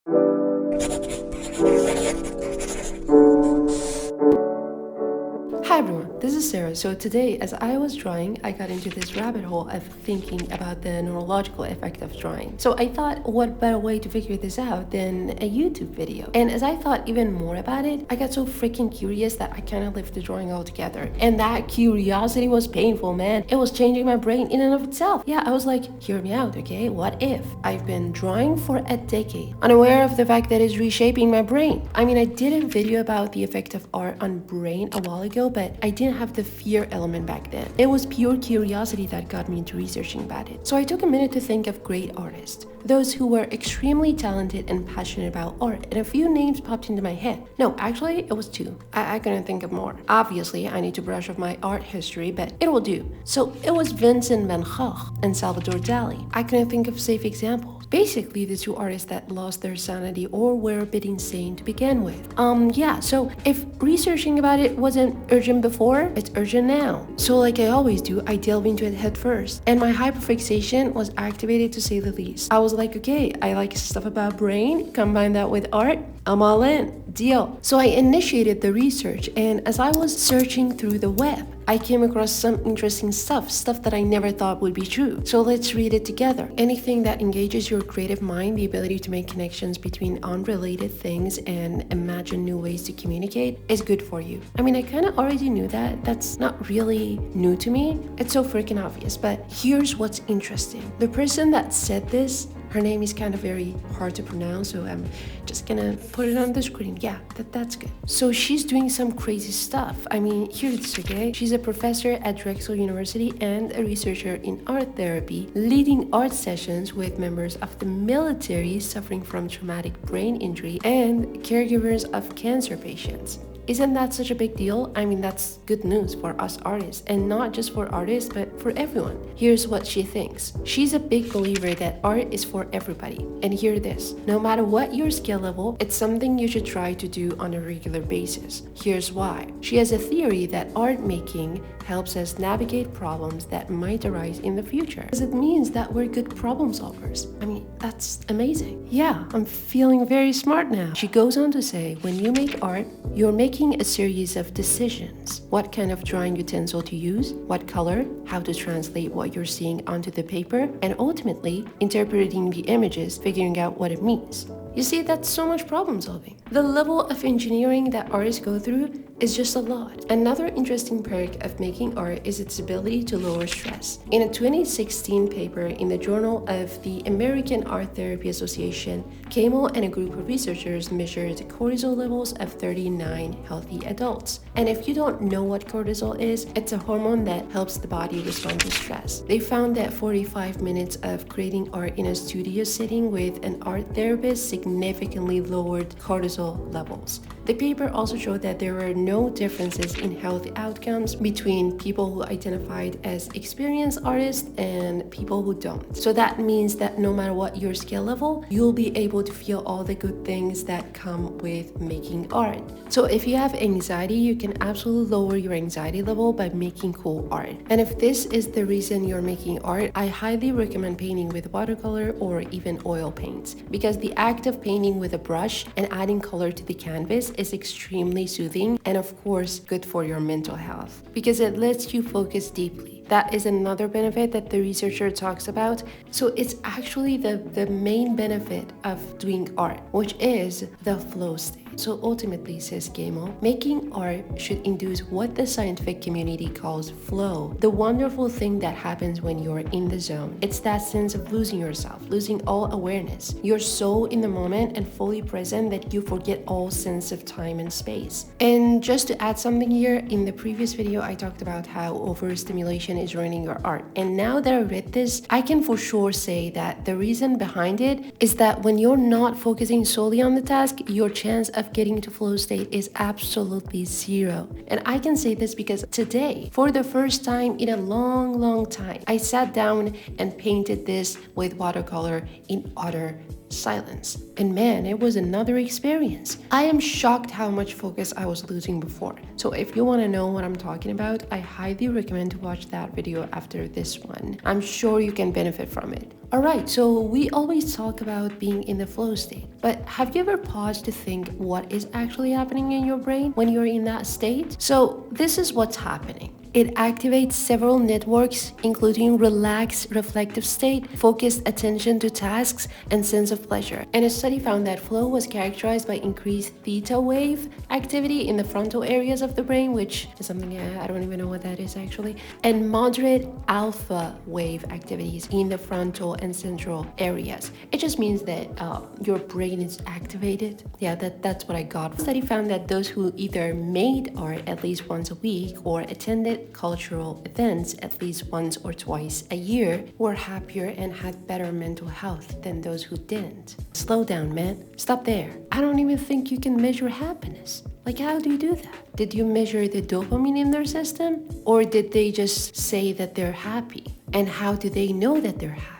Hi everyone, this is Sarah. So today, as I was drawing, I got into this rabbit hole of thinking about the neurological effect of drawing. So I thought, what better way to figure this out than a YouTube video? And as I thought even more about it, I got so freaking curious that I kind of left the drawing altogether. And that curiosity was painful, man. It was changing my brain in and of itself. Yeah, I was like, hear me out, okay? What if I've been drawing for a decade, unaware of the fact that it's reshaping my brain? I mean, I did a video about the effect of art on brain a while ago, but I didn't have the fear element back then. It was pure curiosity that got me into researching about it. So I took a minute to think of great artists, those who were extremely talented and passionate about art, and a few names popped into my head. No, actually, it was two. I couldn't think of more. Obviously, I need to brush off my art history, but it will do. So it was Vincent van Gogh and Salvador Dali. I couldn't think of safe examples. Basically, the two artists that lost their sanity or were a bit insane to begin with. Yeah, so if researching about it wasn't urgent before, it's urgent now. So like I always do, I delve into it head first. And my hyperfixation was activated, to say the least. I was like, okay, I like stuff about brain, combine that with art, I'm all in, deal. So I initiated the research, and as I was searching through the web, I came across some interesting stuff that I never thought would be true. So let's read it together. Anything that engages your creative mind, the ability to make connections between unrelated things and imagine new ways to communicate, is good for you. I mean, I kind of already knew that. That's not really new to me. It's so freaking obvious, but here's what's interesting. The person that said this, her name is kind of very hard to pronounce, so I'm just gonna put it on the screen. Yeah, that's good. So she's doing some crazy stuff. I mean, hear this, okay? She's a professor at Drexel University and a researcher in art therapy, leading art sessions with members of the military suffering from traumatic brain injury and caregivers of cancer patients. Isn't that such a big deal? I mean, that's good news for us artists, and not just for artists, but for everyone. Here's what she thinks. She's a big believer that art is for everybody. And hear this, no matter what your skill level, it's something you should try to do on a regular basis. Here's why. She has a theory that art making helps us navigate problems that might arise in the future, because it means that we're good problem solvers. I mean, that's amazing. Yeah, I'm feeling very smart now. She goes on to say, when you make art, you're making a series of decisions. What kind of drawing utensil to use, what color, how to translate what you're seeing onto the paper, and ultimately interpreting the images, figuring out what it means. You see, that's so much problem solving. The level of engineering that artists go through is just a lot. Another interesting perk of making art is its ability to lower stress. In a 2016 paper in the Journal of the American Art Therapy Association, Kamo and a group of researchers measured cortisol levels of 39 healthy adults. And if you don't know what cortisol is, it's a hormone that helps the body respond to stress. They found that 45 minutes of creating art in a studio setting with an art therapist significantly lowered cortisol levels. The paper also showed that there were no differences in health outcomes between people who identified as experienced artists and people who don't. So that means that no matter what your skill level, you'll be able to feel all the good things that come with making art. So if you have anxiety, you can absolutely lower your anxiety level by making cool art. And if this is the reason you're making art, I highly recommend painting with watercolor or even oil paints, because the act of painting with a brush and adding color to the canvas is extremely soothing and of course good for your mental health because it lets you focus deeply. That is another benefit that the researcher talks about. So it's actually the main benefit of doing art, which is the flow state. So ultimately, says Gamo, making art should induce what the scientific community calls flow, the wonderful thing that happens when you're in the zone. It's that sense of losing yourself, losing all awareness. You're so in the moment and fully present that you forget all sense of time and space. And just to add something here, in the previous video, I talked about how overstimulation is ruining your art. And now that I read this, I can for sure say that the reason behind it is that when you're not focusing solely on the task, your chance of getting to flow state is absolutely zero. And I can say this because today, for the first time in a long time, I sat down and painted this with watercolor in utter silence. And man, it was another experience. I am shocked how much focus I was losing before. So if you want to know what I'm talking about, I highly recommend to watch that video after this one. I'm sure you can benefit from it. Alright, so we always talk about being in the flow state, but have you ever paused to think what is actually happening in your brain when you're in that state? So this is what's happening. It activates several networks, including relaxed reflective state, focused attention to tasks, and sense of pleasure. And a study found that flow was characterized by increased theta wave activity in the frontal areas of the brain, which is something I don't even know what that is actually, and moderate alpha wave activities in the frontal and central areas. It just means that your brain is activated. Yeah, that's what I got. The study found that those who either made art at least once a week or attended cultural events at least once or twice a year were happier and had better mental health than those who didn't. Slow down, man. Stop there. I don't even think you can measure happiness. Like, how do you do that? Did you measure the dopamine in their system? Or did they just say that they're happy? And how do they know that they're happy?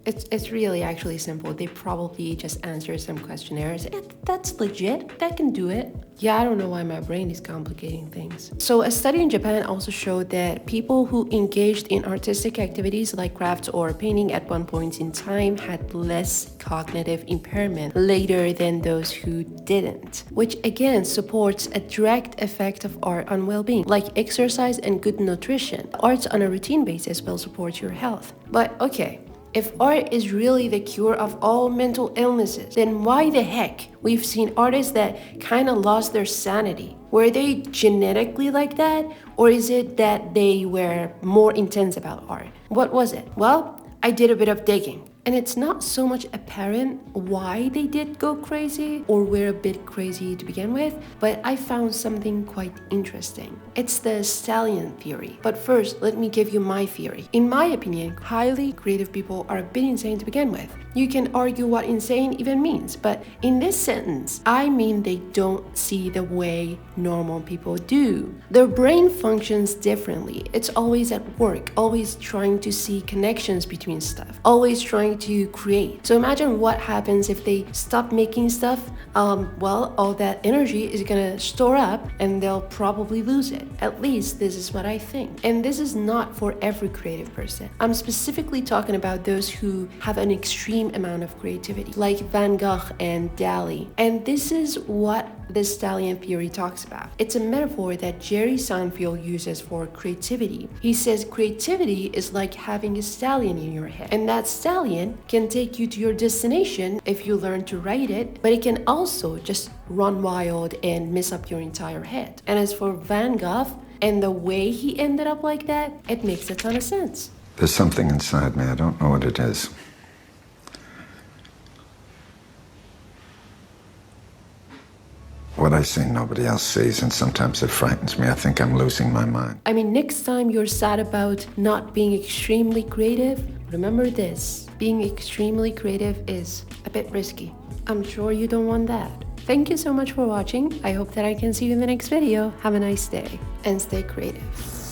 It's really actually simple. They probably just answer some questionnaires. That's legit. That can do it. Yeah, I don't know why my brain is complicating things. So a study in Japan also showed that people who engaged in artistic activities like crafts or painting at one point in time had less cognitive impairment later than those who didn't, which again supports a direct effect of art on well-being, like exercise and good nutrition. Art on a routine basis will support your health. But okay, if art is really the cure of all mental illnesses, then why the heck we've seen artists that kind of lost their sanity? Were they genetically like that? Or is it that they were more intense about art? What was it? Well, I did a bit of digging. And it's not so much apparent why they did go crazy or were a bit crazy to begin with, but I found something quite interesting. It's the stallion theory. But first, let me give you my theory. In my opinion, highly creative people are a bit insane to begin with. You can argue what insane even means, but in this sentence, I mean they don't see the way normal people do. Their brain functions differently. It's always at work, always trying to see connections between stuff, always trying to create. So imagine what happens if they stop making stuff. Well, all that energy is gonna store up and they'll probably lose it. At least this is what I think. And this is not for every creative person. I'm specifically talking about those who have an extreme amount of creativity, like Van Gogh and Dali. And this is what the stallion theory talks about. It's a metaphor that Jerry Seinfeld uses for creativity. He says creativity is like having a stallion in your head, and that stallion can take you to your destination if you learn to ride it, but it can also just run wild and mess up your entire head. And as for Van Gogh and the way he ended up like that, it makes a ton of sense. There's something inside me. I don't know what it is. What I see, nobody else sees, and sometimes it frightens me. I think I'm losing my mind. I mean, next time you're sad about not being extremely creative, remember this. Being extremely creative is a bit risky. I'm sure you don't want that. Thank you so much for watching. I hope that I can see you in the next video. Have a nice day and stay creative.